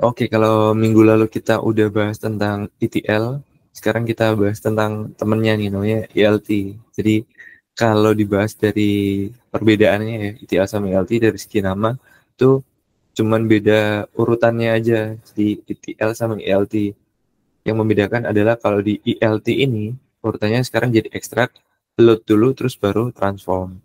Oke, kalau minggu lalu kita udah bahas tentang ETL, sekarang kita bahas tentang temennya nih, namanya ELT. Jadi kalau dibahas dari perbedaannya ya, ETL sama ELT dari segi nama, itu cuman beda urutannya aja. Jadi ETL sama ELT. Yang membedakan adalah kalau di ELT ini, urutannya sekarang jadi ekstrak, load dulu, terus baru transform.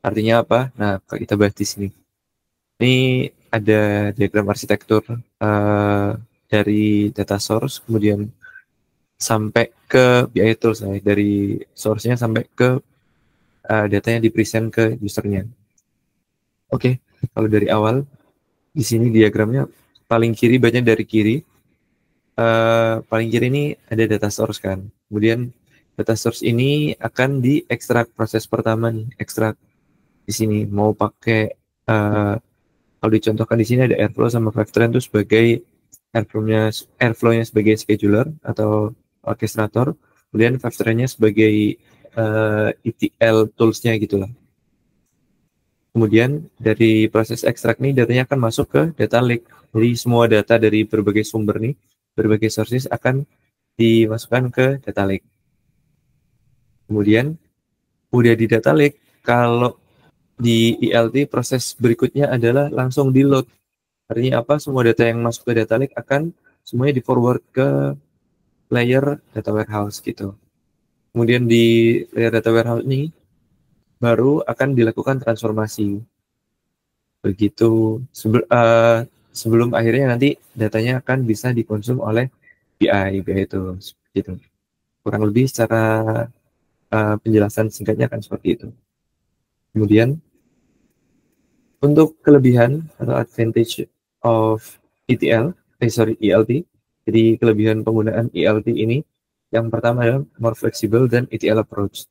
Artinya apa? Nah, kalau kita bahas di sini. Ini ada diagram arsitektur eh, dari data source, kemudian sampai ke BI tools, dari source-nya sampai ke datanya di present ke usernya. Oke, kalau dari awal di sini diagramnya paling kiri banyak dari kiri. Paling kiri ini ada data source kan. Kemudian data source ini akan diekstrak proses pertama nih, ekstrak di sini mau pakai eh, kalau dicontohkan di sini ada Airflow sama Fivetran itu sebagai Airflow-nya sebagai scheduler atau orchestrator, kemudian Fivetran-nya sebagai ETL tools-nya gitulah. Kemudian dari proses ekstrak ini datanya akan masuk ke data lake. Jadi semua data dari berbagai sumber nih, berbagai sources akan dimasukkan ke data lake. Kemudian udah di data lake, kalau di ELT proses berikutnya adalah langsung di load. Artinya apa? Semua data yang masuk ke data lake akan semuanya di forward ke layer data warehouse gitu. Kemudian di layer data warehouse ini baru akan dilakukan transformasi. Begitu sebelum akhirnya nanti datanya akan bisa dikonsum oleh BI itu gitu. Kurang lebih secara penjelasan singkatnya akan seperti itu. Kemudian untuk kelebihan atau advantage of ELT. Jadi kelebihan penggunaan ELT ini yang pertama adalah more flexible than ETL approach.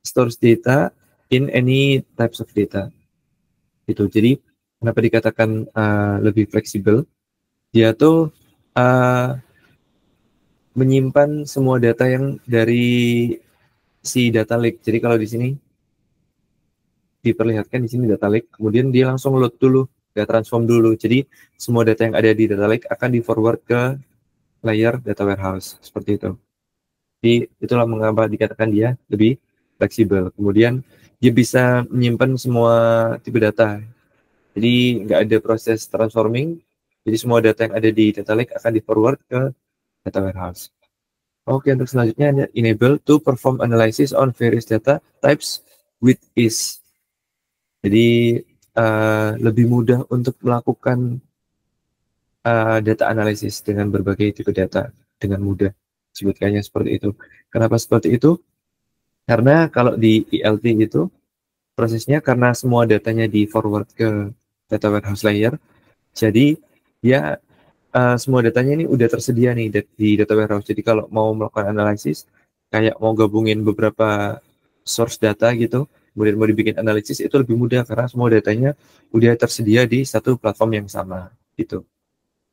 Stores data in any types of data. Itu. Jadi kenapa dikatakan lebih fleksibel? Dia tuh menyimpan semua data yang dari si data lake. Jadi kalau di sini diperlihatkan di sini data lake, kemudian dia langsung load dulu, dia transform dulu. Jadi semua data yang ada di data lake akan di forward ke layer data warehouse seperti itu. Jadi itulah mengapa dikatakan dia lebih fleksibel. Kemudian dia bisa menyimpan semua tipe data. Jadi nggak ada proses transforming. Jadi semua data yang ada di data lake akan di forward ke data warehouse. Oke, untuk selanjutnya ada enable to perform analysis on various data types with ease. Jadi lebih mudah untuk melakukan data analisis dengan berbagai tipe data dengan mudah. Sebutkannya seperti itu. Kenapa seperti itu? Karena kalau di ELT itu prosesnya karena semua datanya di forward ke data warehouse layer, jadi ya semua datanya ini udah tersedia nih di data warehouse. Jadi kalau mau melakukan analisis, kayak mau gabungin beberapa source data gitu, kemudian mau dibikin analisis itu lebih mudah karena semua datanya udah tersedia di satu platform yang sama gitu.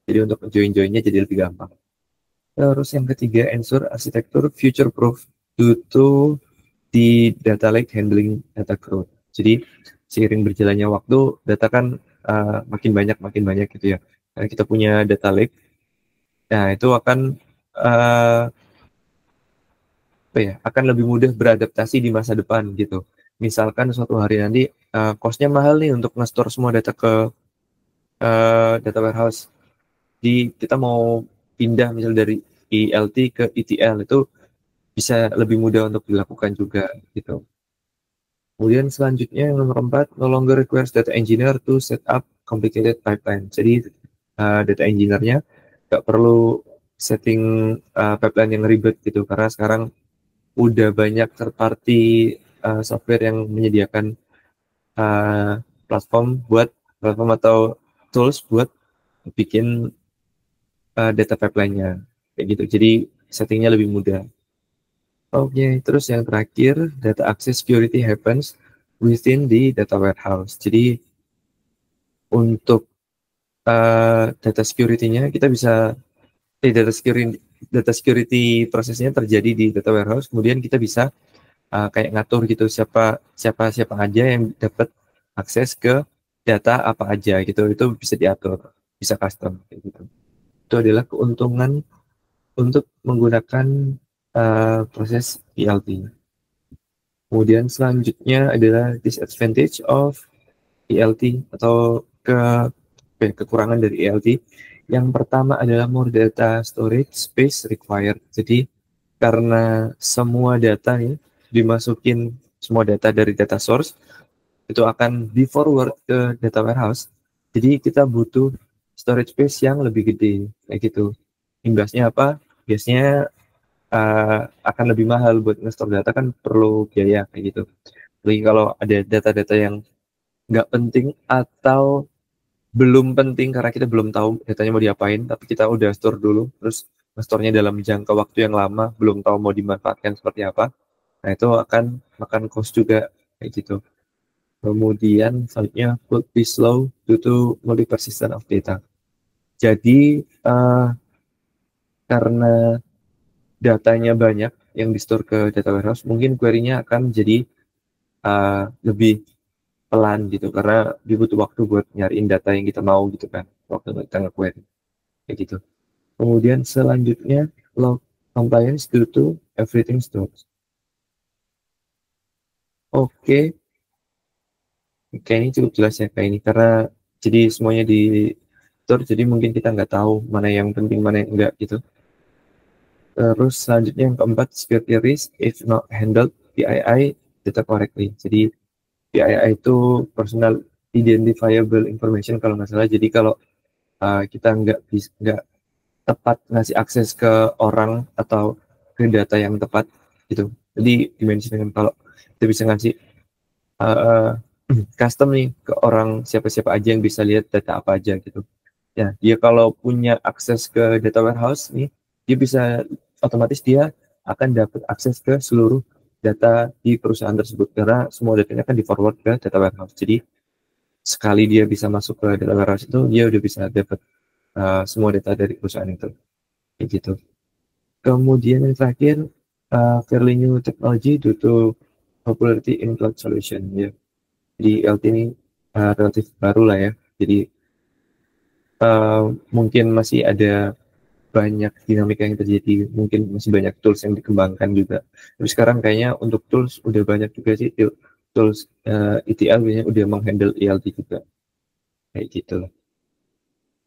Jadi untuk join-joinnya jadi lebih gampang. Terus yang ketiga, ensure arsitektur future proof due to di data lake handling data growth. Jadi seiring berjalannya waktu, data kan makin banyak gitu ya. Karena kita punya data lake, nah itu akan uh, akan lebih mudah beradaptasi di masa depan gitu. Misalkan suatu hari nanti cost-nya mahal nih untuk nge-store semua data ke data warehouse. Jadi kita mau pindah misal dari ELT ke ETL itu bisa lebih mudah untuk dilakukan juga gitu. Kemudian selanjutnya yang nomor 4, no longer requires data engineer to set up complicated pipeline. Jadi data engineer-nya nggak perlu setting pipeline yang ribet gitu, karena sekarang udah banyak third party software yang menyediakan platform atau tools buat bikin data pipeline-nya kayak gitu. Jadi settingnya lebih mudah. Oke, terus yang terakhir, data access security happens within the data warehouse. Jadi untuk data security-nya kita bisa data security prosesnya terjadi di data warehouse, kemudian kita bisa kayak ngatur gitu siapa aja yang dapat akses ke data apa aja gitu, itu bisa diatur. bisa custom kayak gitu. Itu adalah keuntungan untuk menggunakan proses ELT. Kemudian selanjutnya adalah disadvantage of ELT atau kekurangan dari ELT. Yang pertama adalah more data storage space required. Jadi karena semua data nih dimasukin, semua data dari data source itu akan di forward ke data warehouse. Jadi kita butuh storage space yang lebih gede kayak gitu. Imbasnya apa? Biasanya akan lebih mahal buat nge-store data, kan perlu biaya kayak gitu. Jadi kalau ada data-data yang nggak penting atau belum penting karena kita belum tahu datanya mau diapain, tapi kita udah store dulu, terus nge-store-nya dalam jangka waktu yang lama, belum tahu mau dimanfaatkan seperti apa, nah itu akan makan cost juga kayak gitu. Kemudian selanjutnya could be slow due to multi-persistent of data. Jadi karena datanya banyak yang di-store ke data warehouse, mungkin query-nya akan jadi lebih pelan gitu, karena dibutuh waktu buat nyariin data yang kita mau gitu kan, waktu kita nge-query kayak gitu. Kemudian selanjutnya log compliance due to everything stores. Oke, kayak ini cukup jelas ya kayak ini, karena jadi semuanya di store, jadi mungkin kita nggak tahu mana yang penting mana yang enggak gitu. Terus selanjutnya yang keempat, security risk if not handled PII data correctly. Jadi PII itu personal identifiable information kalau nggak salah. Jadi kalau kita nggak tepat ngasih akses ke orang atau ke data yang tepat gitu. Jadi dimensi dengan kalau kita bisa ngasih uh, custom nih ke orang siapa-siapa aja yang bisa lihat data apa aja gitu. Ya, dia kalau punya akses ke data warehouse nih, dia bisa otomatis dia akan dapat akses ke seluruh data di perusahaan tersebut karena semua datanya akan di forward ke data warehouse. Jadi sekali dia bisa masuk ke data warehouse itu, dia udah bisa dapat semua data dari perusahaan itu, kayak gitu. Kemudian yang terakhir, fairly new technology due to popularity in cloud solution ya. Jadi LT ini relatif baru lah ya. Jadi mungkin masih ada banyak dinamika yang terjadi, mungkin masih banyak tools yang dikembangkan juga. Tapi sekarang kayaknya untuk tools udah banyak juga sih, tools ETL biasanya udah menghandle ELT juga, kayak gitu.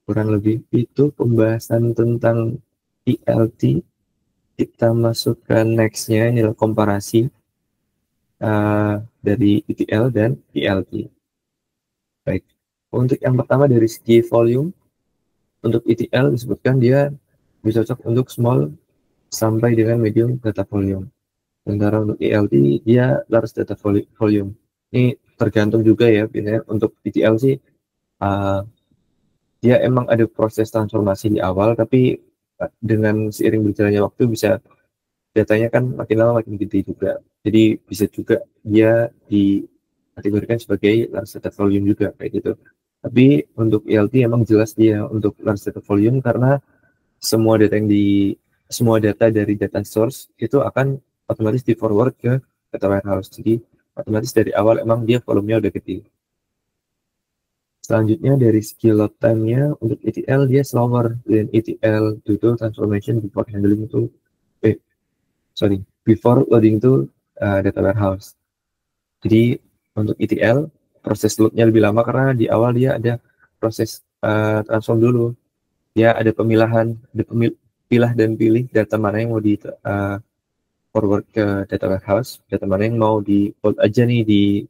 Kurang lebih itu pembahasan tentang ELT. Kita masuk ke nextnya, ini adalah komparasi dari ETL dan ELT. Baik, untuk yang pertama dari segi volume, untuk ETL disebutkan dia bisa cocok untuk small sampai dengan medium data volume. Sementara untuk ELT dia large data volume. Ini tergantung juga ya, biasanya untuk ETL sih dia emang ada proses transformasi di awal, tapi dengan seiring berjalannya waktu bisa datanya kan makin lama makin gede juga. Jadi bisa juga dia dikategorikan sebagai large data volume juga kayak gitu. Tapi untuk ELT emang jelas dia untuk large data volume karena semua data dari data source itu akan otomatis di forward ke data warehouse. Jadi otomatis dari awal emang dia volumenya udah gede. Selanjutnya dari skill load time-nya untuk ETL dia slower dan ETL due to transformation before handling to before loading to data warehouse. Jadi untuk ETL proses load-nya lebih lama karena di awal dia ada proses transform dulu. Dia ada pemilahan, ada pilah dan pilih data mana yang mau di forward ke data warehouse, data mana yang mau di hold aja nih di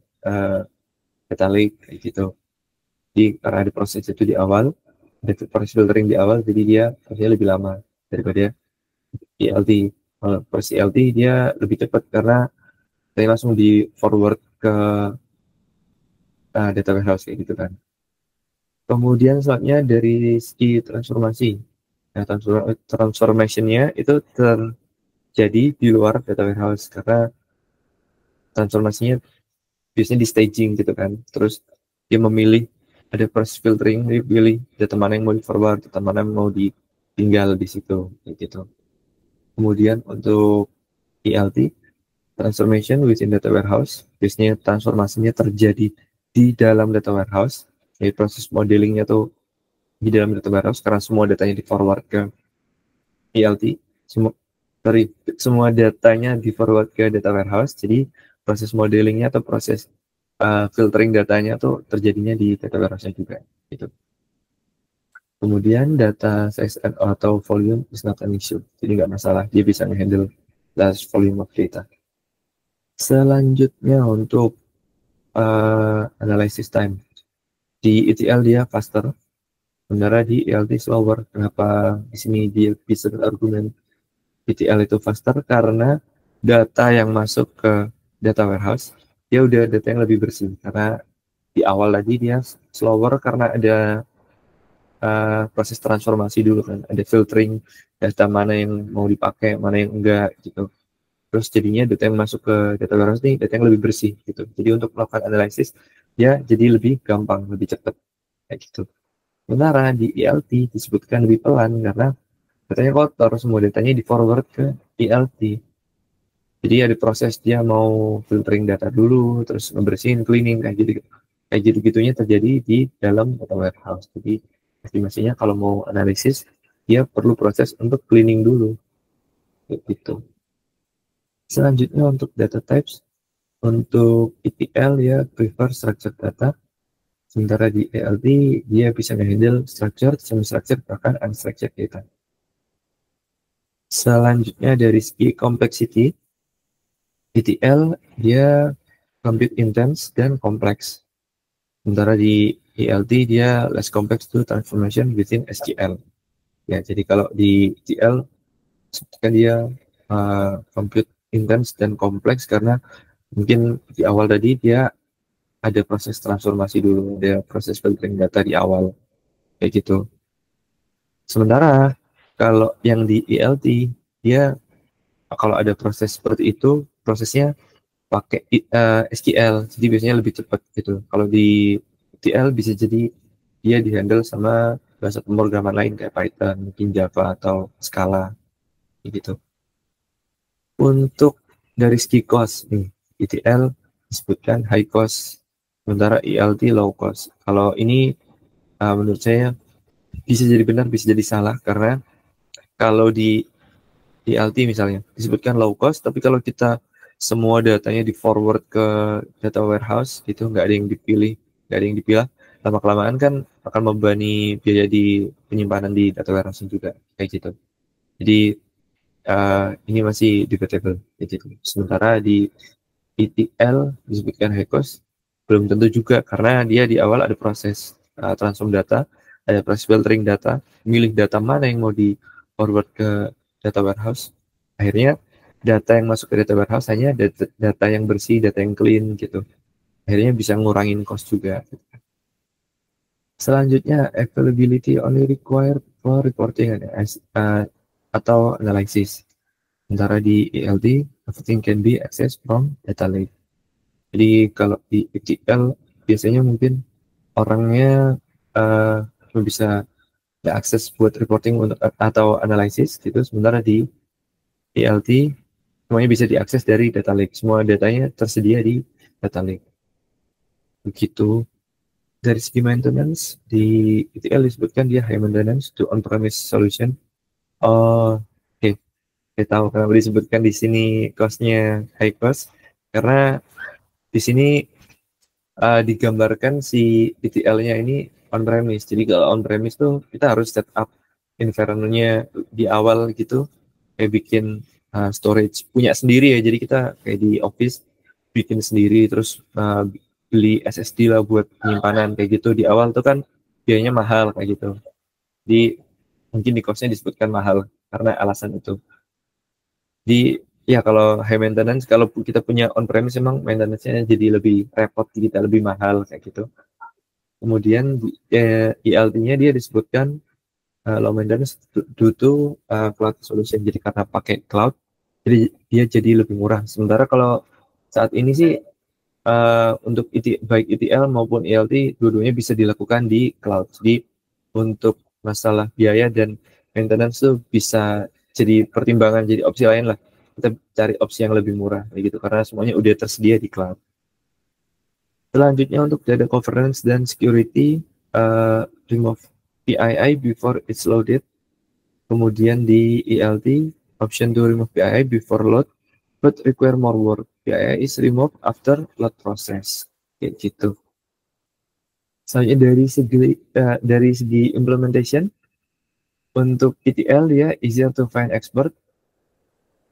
data lake kayak gitu. Jadi karena ada proses itu di awal, ada proses filtering di awal, jadi dia prosesnya lebih lama daripada ELT. Kalau proses ELT dia lebih cepat karena saya langsung di forward ke data warehouse kayak gitu kan. Kemudian selanjutnya dari segi transformasi. Nah, transformation-nya itu terjadi di luar data warehouse karena transformasinya biasanya di staging gitu kan. Terus dia memilih ada proses filtering, dia pilih data mana yang mau di forward, data mana yang mau ditinggal di situ gitu. Kemudian untuk ELT, transformation within data warehouse, biasanya transformasinya terjadi di dalam data warehouse. Jadi proses modelingnya tuh di dalam data warehouse karena semua datanya di forward ke ELT, semua datanya di forward ke data warehouse, jadi proses modelingnya atau proses filtering datanya tuh terjadinya di data warehouse-nya juga gitu. Kemudian data size atau volume is not an issue, jadi nggak masalah, dia bisa handle large volume of data. Selanjutnya untuk analysis time, di ETL dia faster, sementara di ELT slower. Kenapa di sini dia bisa berargumen ETL itu faster? Karena data yang masuk ke data warehouse dia udah data yang lebih bersih, karena di awal tadi dia slower karena ada proses transformasi dulu kan, ada filtering data mana yang mau dipakai, mana yang enggak gitu. Terus jadinya data yang masuk ke data warehouse nih data yang lebih bersih gitu. Jadi untuk melakukan analisis ya jadi lebih gampang, lebih cepat kayak gitu. Sementara di ELT disebutkan lebih pelan karena datanya kotor, semua datanya di forward ke ELT. Jadi ada proses dia mau filtering data dulu, terus ngebersihin, cleaning kayak gitu. Kayak gitu-gitunya terjadi di dalam data warehouse. Jadi estimasinya kalau mau analisis dia perlu proses untuk cleaning dulu gitu. Selanjutnya untuk data types, untuk ETL ya prefer structured data, sementara di ELT dia bisa handle structured, semi-structured, bahkan unstructured data. Selanjutnya dari segi complexity, ETL dia compute intense dan kompleks, sementara di ELT dia less complex to transformation within SQL. Ya, jadi kalau di ETL kan dia compute intense dan kompleks karena mungkin di awal tadi dia ada proses transformasi dulu, ada proses filtering data di awal kayak gitu. Sementara kalau yang di ELT dia kalau ada proses seperti itu prosesnya pakai SQL, jadi biasanya lebih cepat gitu. Kalau di ETL bisa jadi dia dihandle sama bahasa pemrograman lain kayak Python, mungkin Java atau Scala gitu. Untuk dari segi cost nih, ETL disebutkan high cost, sementara ELT low cost. Kalau ini menurut saya bisa jadi benar, bisa jadi salah, karena kalau di ELT misalnya disebutkan low cost, tapi kalau kita semua datanya di forward ke data warehouse itu nggak ada yang dipilih, nggak ada yang dipilah, lama-kelamaan kan akan membebani biaya di penyimpanan di data warehouse juga kayak gitu. Jadi ini masih debatable gitu. Sementara di ETL disebutkan high cost, belum tentu juga karena dia di awal ada proses transform data, ada proses filtering data, milih data mana yang mau di forward ke data warehouse. Akhirnya data yang masuk ke data warehouse hanya data yang bersih, data yang clean gitu. Akhirnya bisa ngurangin cost juga. Selanjutnya availability only required for reporting atau analysis. Sementara di ELT, everything can be accessed from data lake. Jadi kalau di ETL biasanya mungkin orangnya bisa akses buat reporting untuk atau analisis gitu. Sementara di ELT semuanya bisa diakses dari data lake. Semua datanya tersedia di data lake. Begitu. Dari segi maintenance di ETL disebutkan dia high maintenance to on-premise solution. Oh, oke. Saya tahu kenapa disebutkan di sini cost-nya high cost karena di sini digambarkan si ETL-nya ini on-premise. Jadi kalau on-premise tuh kita harus set up environment-nya di awal gitu, kayak bikin storage punya sendiri ya. Jadi kita kayak di office bikin sendiri, terus beli SSD lah buat penyimpanan kayak gitu. Di awal tuh kan biayanya mahal kayak gitu. Jadi mungkin di cost-nya disebutkan mahal karena alasan itu. Di ya kalau high maintenance, kalau kita punya on-premise memang maintenance-nya jadi lebih repot, kita lebih mahal kayak gitu. Kemudian ELT-nya dia disebutkan low maintenance due to cloud solution. Jadi karena pakai cloud, jadi dia jadi lebih murah. Sementara kalau saat ini sih untuk baik ETL maupun ELT dua-duanya bisa dilakukan di cloud. Jadi untuk masalah biaya dan maintenance tuh bisa jadi pertimbangan, jadi opsi lain lah. Kita cari opsi yang lebih murah gitu karena semuanya udah tersedia di cloud. Selanjutnya untuk data governance dan security, remove PII before it's loaded. Kemudian di ELT, option to remove PII before load, but require more work. PII is removed after load process. Kayak gitu. Soalnya dari segi implementation, untuk ETL dia easier to find expert.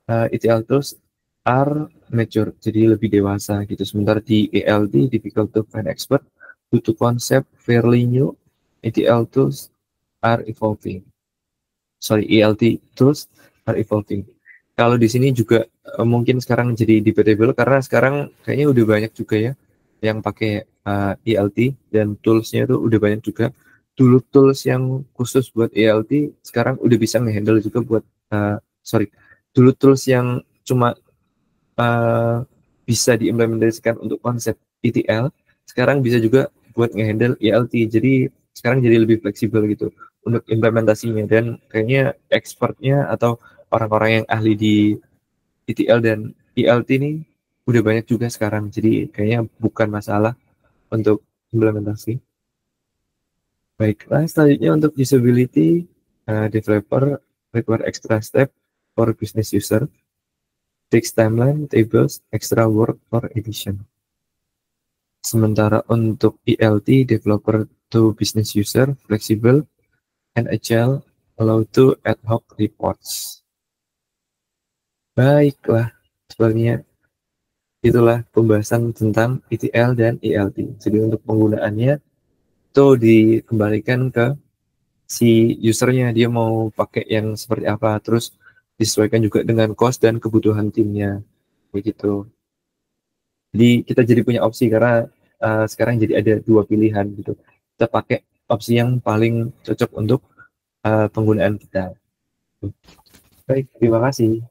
ETL tools are mature, jadi lebih dewasa gitu. Sementara di ELT difficult to find expert due to concept fairly new. ETL tools are evolving. ELT tools are evolving. Kalau di sini juga mungkin sekarang jadi debatable karena sekarang kayaknya udah banyak juga ya yang pakai ELT dan toolsnya itu udah banyak juga. Dulu tools yang khusus buat ELT sekarang udah bisa ngehandle juga buat dulu tools yang cuma bisa diimplementasikan untuk konsep ETL sekarang bisa juga buat ngehandle ELT. Jadi sekarang jadi lebih fleksibel gitu untuk implementasinya, dan kayaknya expertnya atau orang-orang yang ahli di ETL dan ELT ini udah banyak juga sekarang, jadi kayaknya bukan masalah untuk implementasi. Baiklah, selanjutnya untuk usability, developer require extra step for business user, fixed timeline, tables, extra work for edition. Sementara untuk ELT, developer to business user, flexible, and agile, allow to ad hoc reports. Baiklah, sebenarnya itulah pembahasan tentang ETL dan ELT. Jadi untuk penggunaannya itu dikembalikan ke si usernya, dia mau pakai yang seperti apa, terus disesuaikan juga dengan cost dan kebutuhan timnya, begitu. Jadi kita jadi punya opsi karena sekarang jadi ada dua pilihan gitu. Kita pakai opsi yang paling cocok untuk penggunaan kita. Baik, terima kasih.